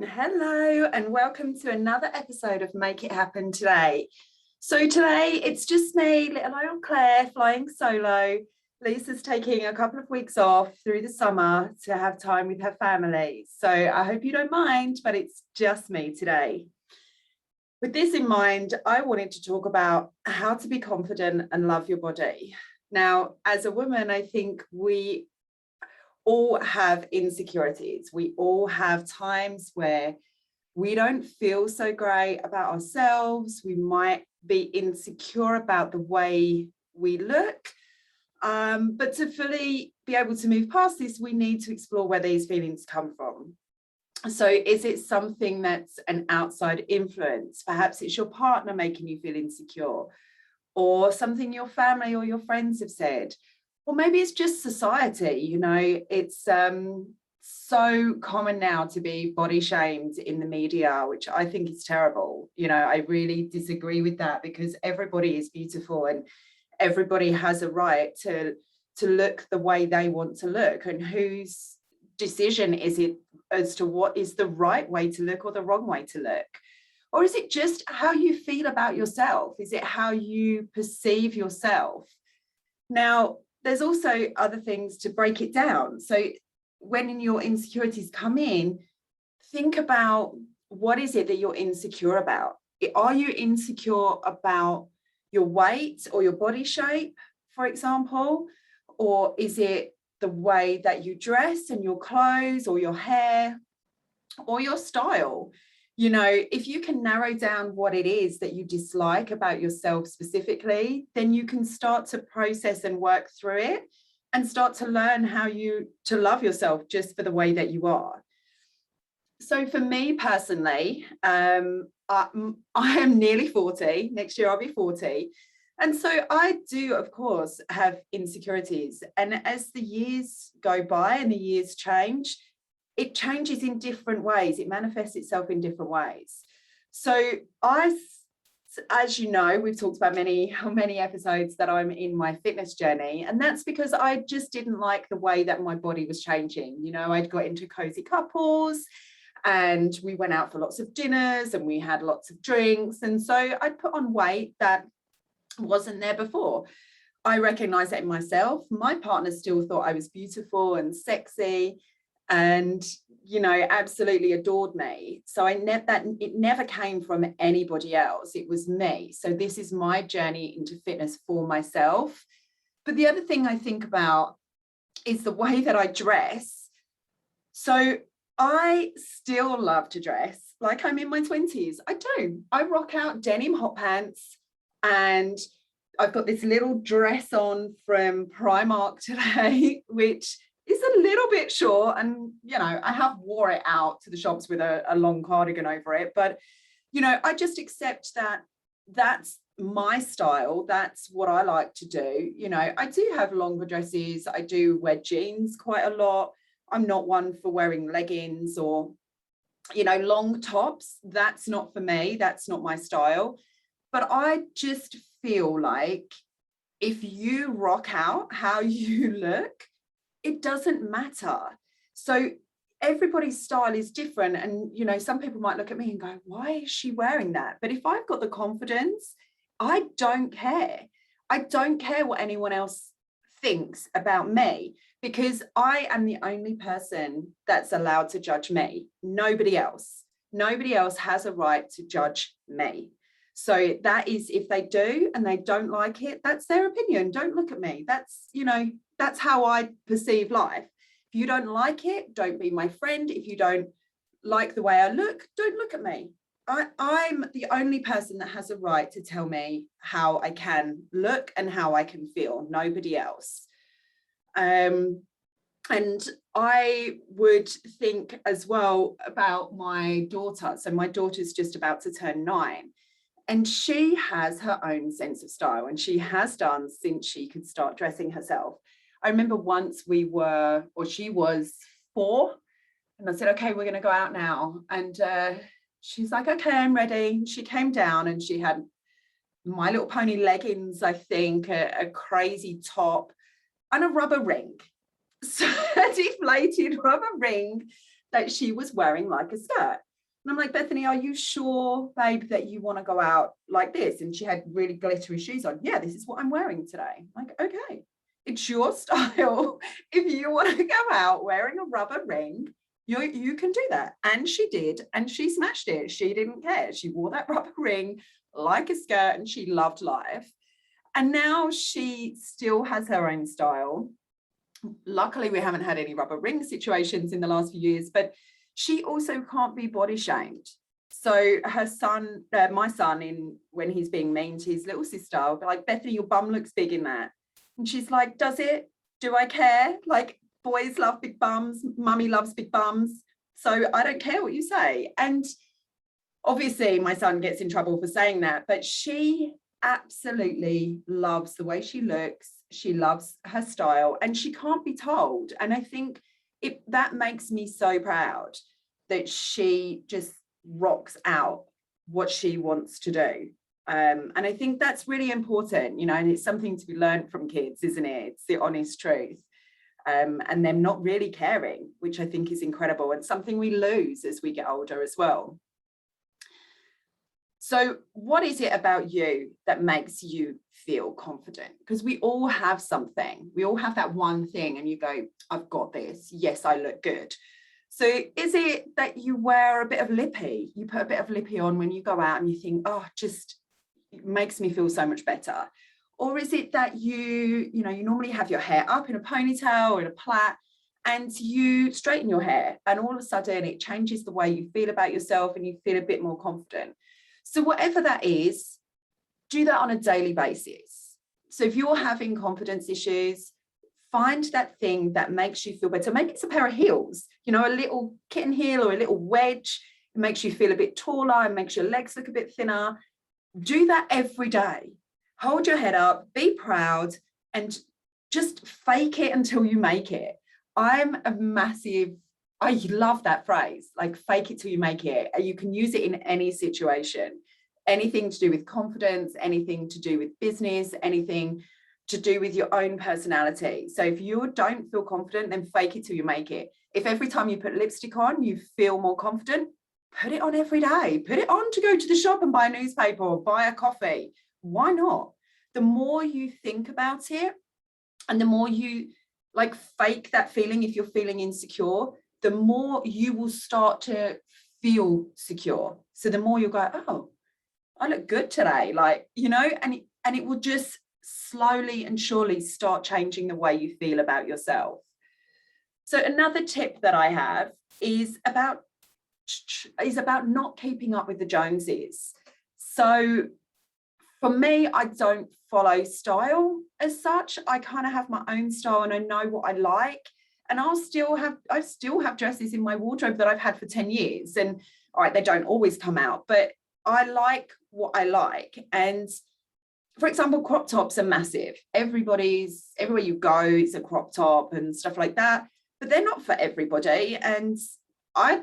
Hello and welcome to another episode of Make It Happen Today. So today it's just me, little old Claire, flying solo. Lisa's taking a couple of weeks off through the summer to have time with her family. So I hope you don't mind, but it's just me today. With this in mind, I wanted to talk about how to be confident and love your body. Now, as a woman, I think we all have insecurities. We all have times where we don't feel so great about ourselves. We might be insecure about the way we look. But to fully be able to move past this, we need to explore where these feelings come from. So is it something that's an outside influence? Perhaps it's your partner making you feel insecure, or something your family or your friends have said. Or maybe it's just society. It's so common now to be body shamed in the media, which I think is terrible. I really disagree with that, because everybody is beautiful and everybody has a right to look the way they want to look. And whose decision is it as to what is the right way to look or the wrong way to look? Or is it just how you feel about yourself? Is it how you perceive yourself? Now, there's also other things to break it down. So when your insecurities come in, think about, what is it that you're insecure about? Are you insecure about your weight or your body shape, for example? Or is it the way that you dress and your clothes or your hair or your style? If you can narrow down what it is that you dislike about yourself specifically, then you can start to process and work through it and start to learn how to love yourself just for the way that you are. So for me personally, I am nearly 40. Next year I'll be 40. And so I do, of course, have insecurities. And as the years go by and the years change, it changes in different ways. It manifests itself in different ways. So as you know, we've talked about many episodes that I'm in my fitness journey. And that's because I just didn't like the way that my body was changing. I'd got into cozy couples and we went out for lots of dinners and we had lots of drinks. And so I'd put on weight that wasn't there before. I recognized that in myself. My partner still thought I was beautiful and sexy and absolutely adored me. So it never came from anybody else. It was me. So this is my journey into fitness for myself. But the other thing I think about is the way that I dress. So I still love to dress like I'm in my 20s. I do. I rock out denim hot pants, and I've got this little dress on from Primark today, which is a little bit short, and I have wore it out to the shops with a long cardigan over it, but I just accept that that's my style. That's what I like to do. I do have longer dresses. I do wear jeans quite a lot. I'm not one for wearing leggings or long tops. That's not for me. That's not my style. But I just feel like if you rock out how you look, it doesn't matter. So everybody's style is different. And, some people might look at me and go, why is she wearing that? But if I've got the confidence, I don't care. I don't care what anyone else thinks about me, because I am the only person that's allowed to judge me. Nobody else has a right to judge me. So that is, if they do and they don't like it, that's their opinion. Don't look at me. That's how I perceive life. If you don't like it, don't be my friend. If you don't like the way I look, don't look at me. I'm the only person that has a right to tell me how I can look and how I can feel. Nobody else. And I would think as well about my daughter. So my daughter's just about to turn 9. And she has her own sense of style, and she has done since she could start dressing herself. I remember once she was 4, and I said, okay, we're going to go out now. And she's like, okay, I'm ready. She came down and she had My Little Pony leggings, I think, a crazy top and a rubber ring. So a deflated rubber ring that she was wearing like a skirt. And I'm like, Bethany, are you sure, babe, that you want to go out like this? And she had really glittery shoes on. Yeah, this is what I'm wearing today. I'm like, okay, it's your style. If you want to go out wearing a rubber ring, you can do that. And she did, and she smashed it. She didn't care. She wore that rubber ring like a skirt, and she loved life. And now she still has her own style. Luckily, we haven't had any rubber ring situations in the last few years, but she also can't be body shamed. So her son, my son, when he's being mean to his little sister, I'll be like, Bethany, your bum looks big in that. And she's like, does it? Do I care? Like, boys love big bums. Mummy loves big bums. So I don't care what you say. And obviously my son gets in trouble for saying that, but she absolutely loves the way she looks. She loves her style, and she can't be told. And I think that makes me so proud that she just rocks out what she wants to do. And I think that's really important, and it's something to be learned from kids, isn't it? It's the honest truth. And them not really caring, which I think is incredible, and something we lose as we get older as well. So what is it about you that makes you feel confident? Because we all have something. We all have that one thing, and you go, I've got this. Yes, I look good. So is it that you wear a bit of lippy? You put a bit of lippy on when you go out and you think, oh, it makes me feel so much better. Or is it that you normally have your hair up in a ponytail or in a plait, and you straighten your hair, and all of a sudden it changes the way you feel about yourself and you feel a bit more confident? So whatever that is, do that on a daily basis. So if you're having confidence issues, find that thing that makes you feel better. Maybe it's a pair of heels, a little kitten heel or a little wedge. It makes you feel a bit taller and makes your legs look a bit thinner. Do that every day. Hold your head up, be proud, and just fake it until you make it. I love that phrase, like fake it till you make it. You can use it in any situation, anything to do with confidence, anything to do with business, anything to do with your own personality. So if you don't feel confident, then fake it till you make it. If every time you put lipstick on, you feel more confident, put it on every day. Put it on to go to the shop and buy a newspaper or buy a coffee. Why not? The more you think about it, and the more you fake that feeling, if you're feeling insecure, the more you will start to feel secure. So the more you'll go, oh, I look good today, and it will just slowly and surely start changing the way you feel about yourself. So another tip that I have is about not keeping up with the Joneses. So for me, I don't follow style as such. I kind of have my own style, and I know what I like. And I still have dresses in my wardrobe that I've had for 10 years. And all right, they don't always come out, but I like what I like. And for example, crop tops are massive. Everywhere you go, it's a crop top and stuff like that, but they're not for everybody. And I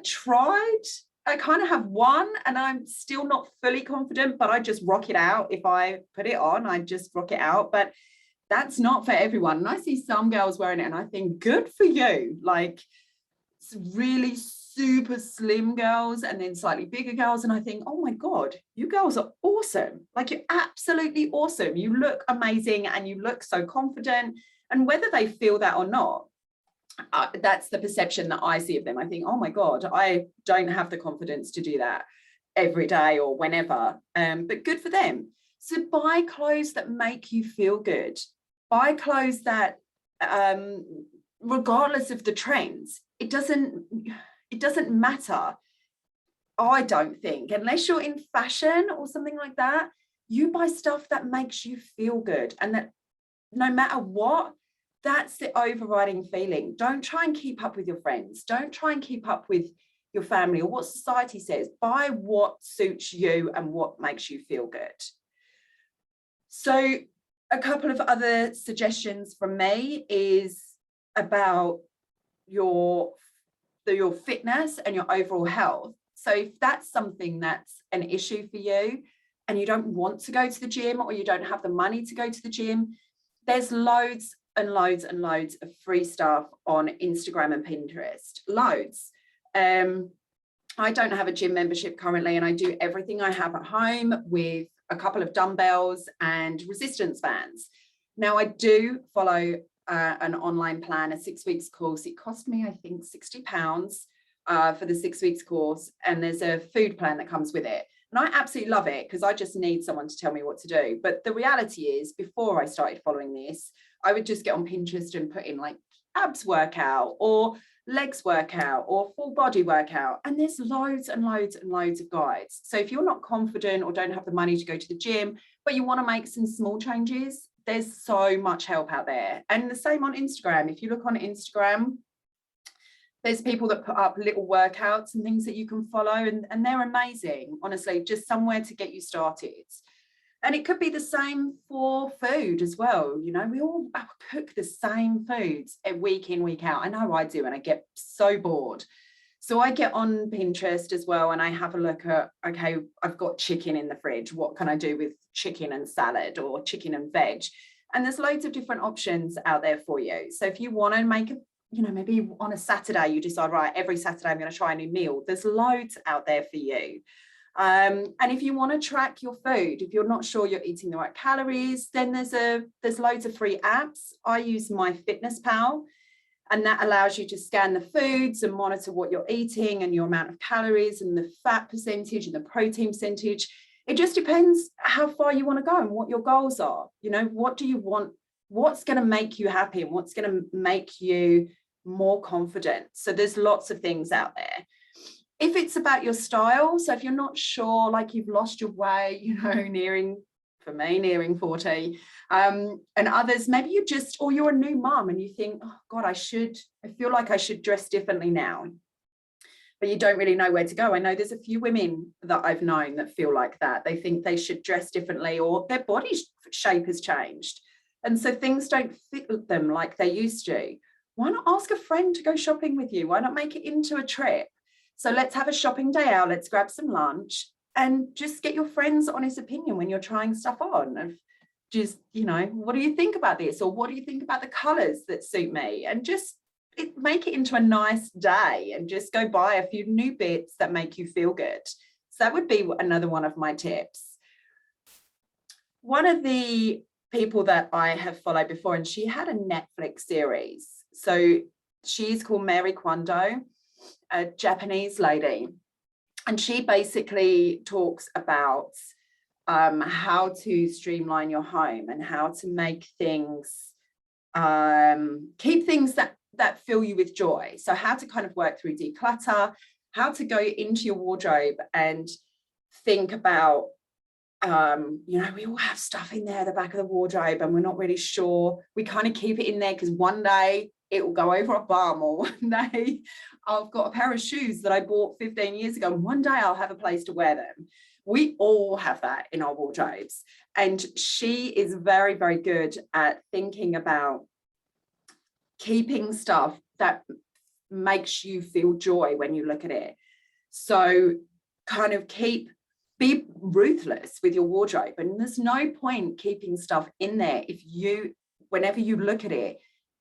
kind of have one, and I'm still not fully confident, but I just rock it out. If I put it on, I just rock it out. But that's not for everyone. And I see some girls wearing it and I think, good for you. Like, it's really super slim girls and then slightly bigger girls. And I think, oh my God, you girls are awesome. Like, you're absolutely awesome. You look amazing and you look so confident. And whether they feel that or not, that's the perception that I see of them. I think, oh my God, I don't have the confidence to do that every day or whenever, but good for them. So buy clothes that make you feel good. Buy clothes that, regardless of the trends, it doesn't matter. I don't think, unless you're in fashion or something like that, you buy stuff that makes you feel good, and that no matter what, that's the overriding feeling. Don't try and keep up with your friends. Don't try and keep up with your family or what society says. Buy what suits you and what makes you feel good. So a couple of other suggestions from me is about your fitness and your overall health. So if that's something that's an issue for you and you don't want to go to the gym, or you don't have the money to go to the gym, there's loads and loads and loads of free stuff on Instagram and Pinterest. Loads. I don't have a gym membership currently, and I do everything I have at home with a couple of dumbbells and resistance bands. Now, I do follow an online plan, a 6 weeks course. It cost me, I think, £60 for the 6 weeks course. And there's a food plan that comes with it. And I absolutely love it because I just need someone to tell me what to do. But the reality is, before I started following this, I would just get on Pinterest and put in like abs workout or legs workout or full body workout. And there's loads and loads and loads of guides. So if you're not confident or don't have the money to go to the gym, but you want to make some small changes, there's so much help out there. And the same on Instagram. If you look on Instagram, there's people that put up little workouts and things that you can follow, and they're amazing, honestly, just somewhere to get you started. And it could be the same for food as well. You know, we all cook the same foods week in, week out. I know I do, and I get so bored. So I get on Pinterest as well, and I have a look at, okay, I've got chicken in the fridge. What can I do with chicken and salad or chicken and veg? And there's loads of different options out there for you. So if you want to make a, you know, maybe on a Saturday, you decide, right, every Saturday I'm going to try a new meal. There's loads out there for you. And if you want to track your food, if you're not sure you're eating the right calories, then there's loads of free apps. I use MyFitnessPal, and that allows you to scan the foods and monitor what you're eating and your amount of calories and the fat percentage and the protein percentage. It just depends how far you want to go and what your goals are. You know, what do you want? What's going to make you happy and what's going to make you more confident? So there's lots of things out there. If it's about your style, so if you're not sure, like you've lost your way, you know, nearing 40, and others, maybe you just, or you're a new mum and you think, oh God, I feel like I should dress differently now, but you don't really know where to go. I know there's a few women that I've known that feel like that. They think they should dress differently, or their body shape has changed. And so things don't fit them like they used to. Why not ask a friend to go shopping with you? Why not make it into a trip? So let's have a shopping day out. Let's grab some lunch and just get your friend's honest opinion when you're trying stuff on. Of just, you know, what do you think about this? Or what do you think about the colors that suit me? And just make it into a nice day and just go buy a few new bits that make you feel good. So that would be another one of my tips. One of the people that I have followed before, and she had a Netflix series. So she's called Mary Kondo, a Japanese lady, and she basically talks about how to streamline your home and how to make things, keep things that fill you with joy. So how to kind of work through declutter, how to go into your wardrobe and think about, you know, we all have stuff in there, the back of the wardrobe, and we're not really sure. We kind of keep it in there because one day it will go over a bum, or one day I've got a pair of shoes that I bought 15 years ago, and one day I'll have a place to wear them. We all have that in our wardrobes. And she is very, very good at thinking about keeping stuff that makes you feel joy when you look at it. So kind of be ruthless with your wardrobe. And there's no point keeping stuff in there if whenever you look at it,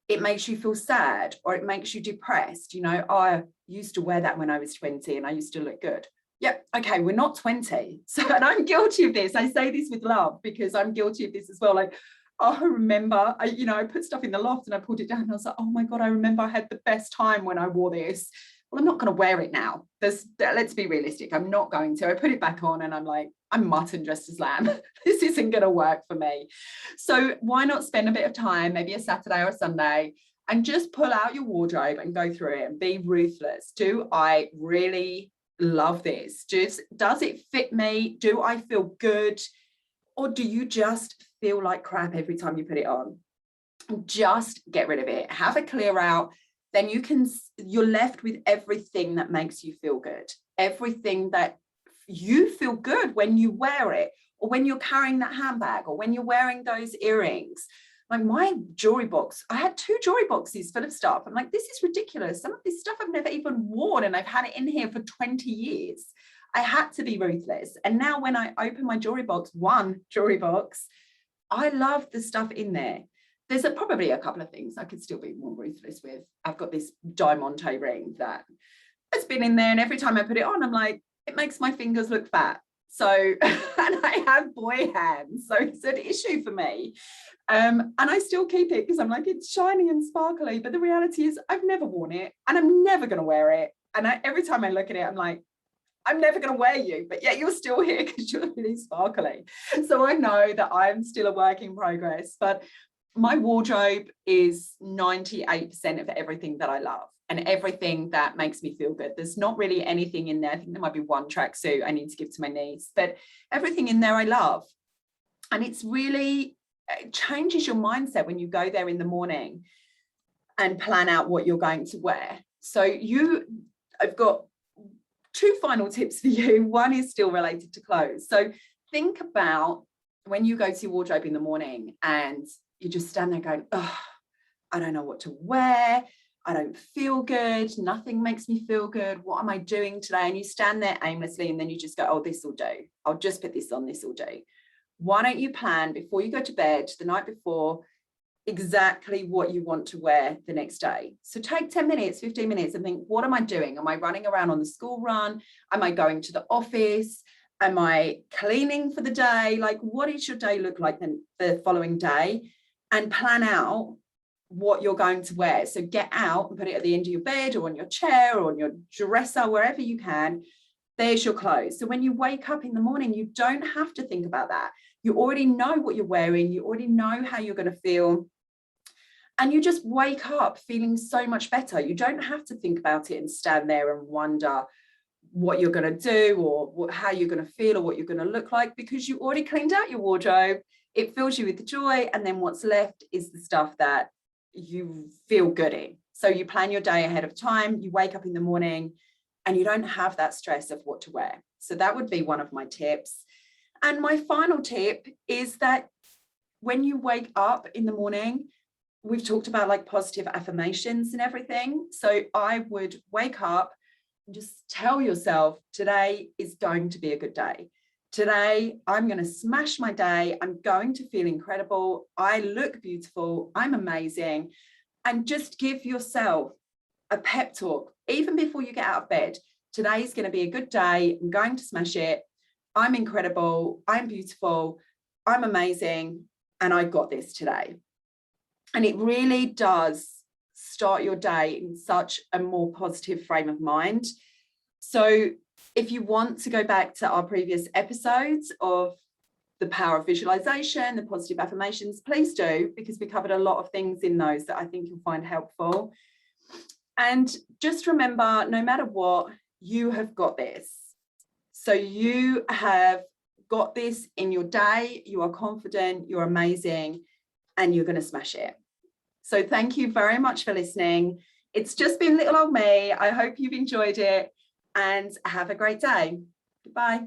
it makes you feel sad or it makes you depressed. You know, I used to wear that when I was 20 and I used to look good. Yeah, okay, we're not 20. So, and I'm guilty of this. I say this with love because I'm guilty of this as well. Like, oh, I remember, I put stuff in the loft and I pulled it down and I was like, oh my God, I remember I had the best time when I wore this. Well, I'm not going to wear it now. Let's be realistic. I'm not going to. I put it back on and I'm like, I'm mutton dressed as lamb. This isn't going to work for me. So why not spend a bit of time, maybe a Saturday or a Sunday, and just pull out your wardrobe and go through it and be ruthless. Do I really love this? Does it fit me? Do I feel good? Or do you just feel like crap every time you put it on? Just get rid of it. Have a clear out. Then you're left with everything that makes you feel good. Everything that you feel good when you wear it, or when you're carrying that handbag, or when you're wearing those earrings. Like my jewelry box, I had 2 jewelry boxes full of stuff. I'm like, this is ridiculous. Some of this stuff I've never even worn, and I've had it in here for 20 years. I had to be ruthless. And now when I open my one jewelry box, I love the stuff in there. There's probably a couple of things I could still be more ruthless with. I've got this diamante ring that has been in there, and every time I put it on, I'm like, it makes my fingers look fat. So, and I have boy hands, so it's an issue for me. And I still keep it because I'm like, it's shiny and sparkly. But the reality is I've never worn it and I'm never going to wear it. And every time I look at it, I'm like, I'm never going to wear you, but yet you're still here because you're really sparkly. So I know that I'm still a work in progress, but my wardrobe is 98% of everything that I love and everything that makes me feel good. There's not really anything in there. I think there might be one tracksuit I need to give to my niece, but everything in there I love. And it's really, it changes your mindset when you go there in the morning and plan out what you're going to wear. So I've got two final tips for you. One is still related to clothes. So think about when you go to your wardrobe in the morning and you just stand there going, oh, I don't know what to wear. I don't feel good. Nothing makes me feel good. What am I doing today? And you stand there aimlessly and then you just go, oh, this will do. I'll just put this on, this will do. Why don't you plan before you go to bed the night before exactly what you want to wear the next day? So take 10 minutes, 15 minutes and think, what am I doing? Am I running around on the school run? Am I going to the office? Am I cleaning for the day? Like, what does your day look like the following day? And plan out what you're going to wear. So get out and put it at the end of your bed or on your chair or on your dresser, wherever you can. There's your clothes. So when you wake up in the morning, you don't have to think about that. You already know what you're wearing. You already know how you're going to feel. And you just wake up feeling so much better. You don't have to think about it and stand there and wonder what you're going to do or how you're going to feel or what you're going to look like, because you already cleaned out your wardrobe. It fills you with joy. And then what's left is the stuff that you feel good in. So you plan your day ahead of time. You wake up in the morning and you don't have that stress of what to wear. So that would be one of my tips. And my final tip is that when you wake up in the morning, we've talked about like positive affirmations and everything. So I would wake up and just tell yourself, today is going to be a good day. Today, I'm going to smash my day. I'm going to feel incredible. I look beautiful. I'm amazing. And just give yourself a pep talk, even before you get out of bed. Today is going to be a good day. I'm going to smash it. I'm incredible. I'm beautiful. I'm amazing. And I got this today. And it really does start your day in such a more positive frame of mind. So if you want to go back to our previous episodes of the power of visualization, the positive affirmations, please do, because we covered a lot of things in those that I think you'll find helpful. And just remember, no matter what, you have got this. So you have got this in your day. You are confident, you're amazing, and you're going to smash it. So thank you very much for listening. It's just been little old me. I hope you've enjoyed it and have a great day. Goodbye.